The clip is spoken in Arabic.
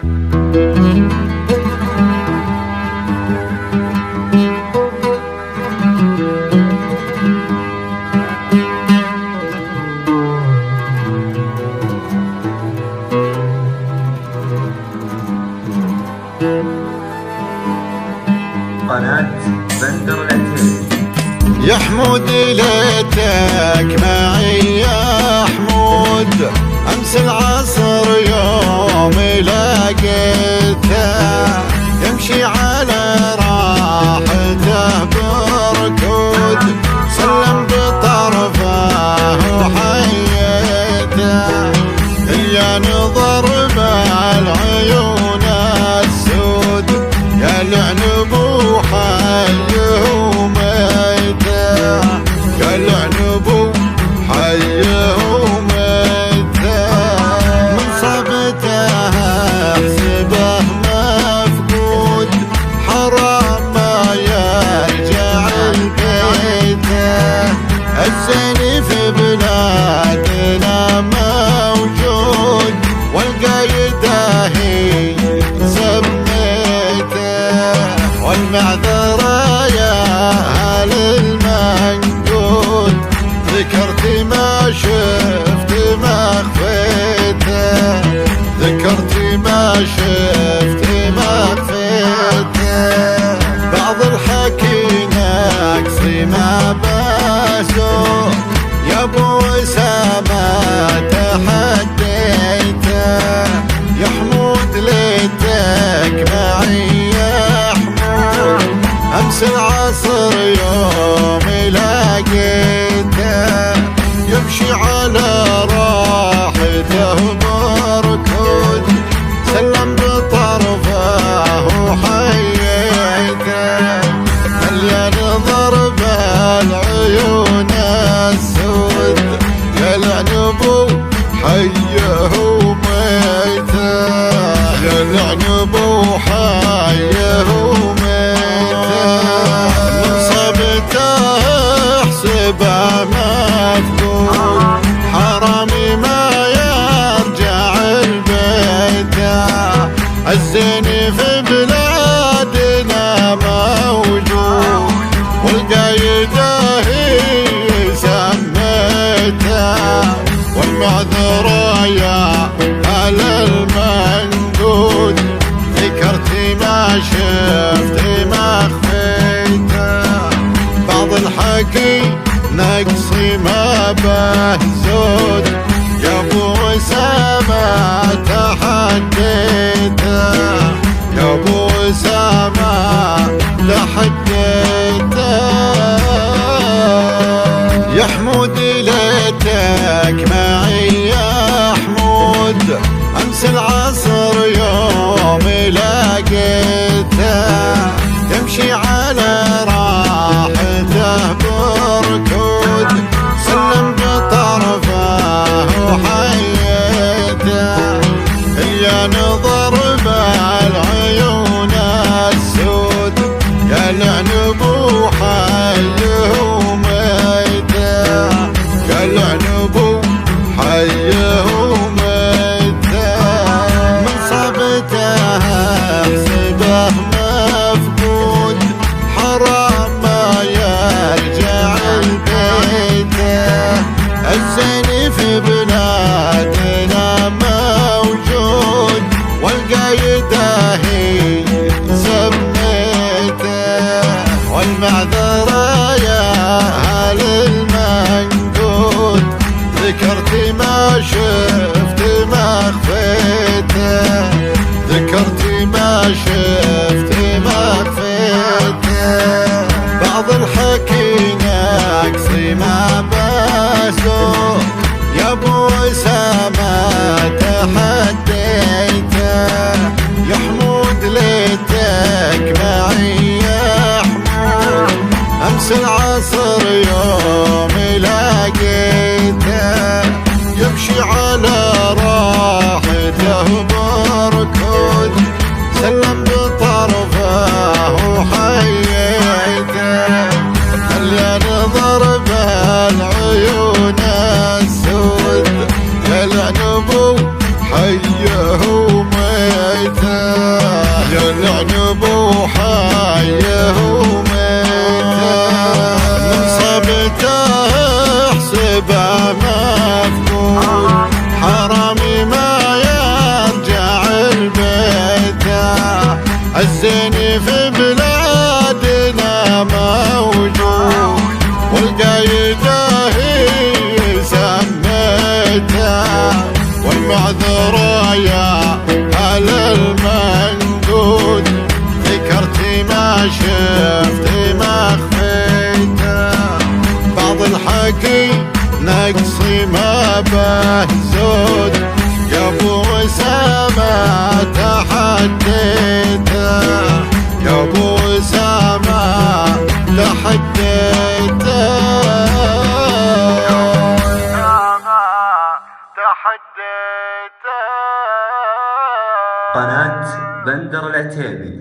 قناة بندر العتيبي. يا حمود ليتك معي يا حمود، امس العصر يوم لقيته يمشي على راحته بركود، سلم بطرفه وحيته يا نظر بالعيون السود، يا لعنب وحيه وميته، يا لعنب وحيه وميته، من صبته احسبه مفقود، حرام ما يرجع لبيته، الزين في بلادنا موجود، والقايده هي سميته، والمعذرة يا أهل المنقود، ذكرت ما شفت ما خفيته، ذكرت ما شفت ما خفيته، بعض الحكي نقصي ما بسوا، يا ابو اسامة تحديته، يا حمود ليتك معي يا حمود، امس العصر يوم لقيته يمشي على راحته بركود، سلم بطرفه وحيته، مليان ضرب العيون السود، يا لعنب حيه وميته، يا لعنب وحيه وميته، من صبته احسبه مفقود، حرامي ما يرجع لبيته، الزين في بلادنا موجود، والقايده هي سميته، والمعذرة يا أهل المنقود، ذكرت ما شفت ما خفيته، بعض الحكي نقصي ما به زود، يا ابو اسامة تحديته، يا ابو اسامة تحديته، يا حمود ليتك معي يا حمود، امس العصر يوم لقيته يمشي على راحته بركود، سلم بطرفه وحيته، يا نظر بالعيون السود، يا لعنب وحيه وميته، يا لعنب حيه وميته، من صبته احسبه مفقود، حرام ما يرجع لبيته، الزين في بلادنا موجود، والقايده هي سميته، والمعذرة يا أهل المنقود، ذكرت ما شفت ما خفيته، ذكرت ما شفت ما خفيته، بعض الحكي نقصي ما بسوا، يا ابو اسامة تحديته، يا حمود ليتك معي يا حمود، امس العصر يوم لقيته يمشي على راحته بركود، سلم بطرفه وحيته، مليان ضرب العيون السود، يا لعنب حيه وميته. الزين في بلادنا موجود، والقايدة هي سميته، والمعذور يا أهل المنقود، ذكرتي ما شفتي ما خفيته، بعض الحكي نقصي ما به زود، يا ابو اسامة تحديته، يا ابو اسامة تحديته. قناة بندر العتيبي.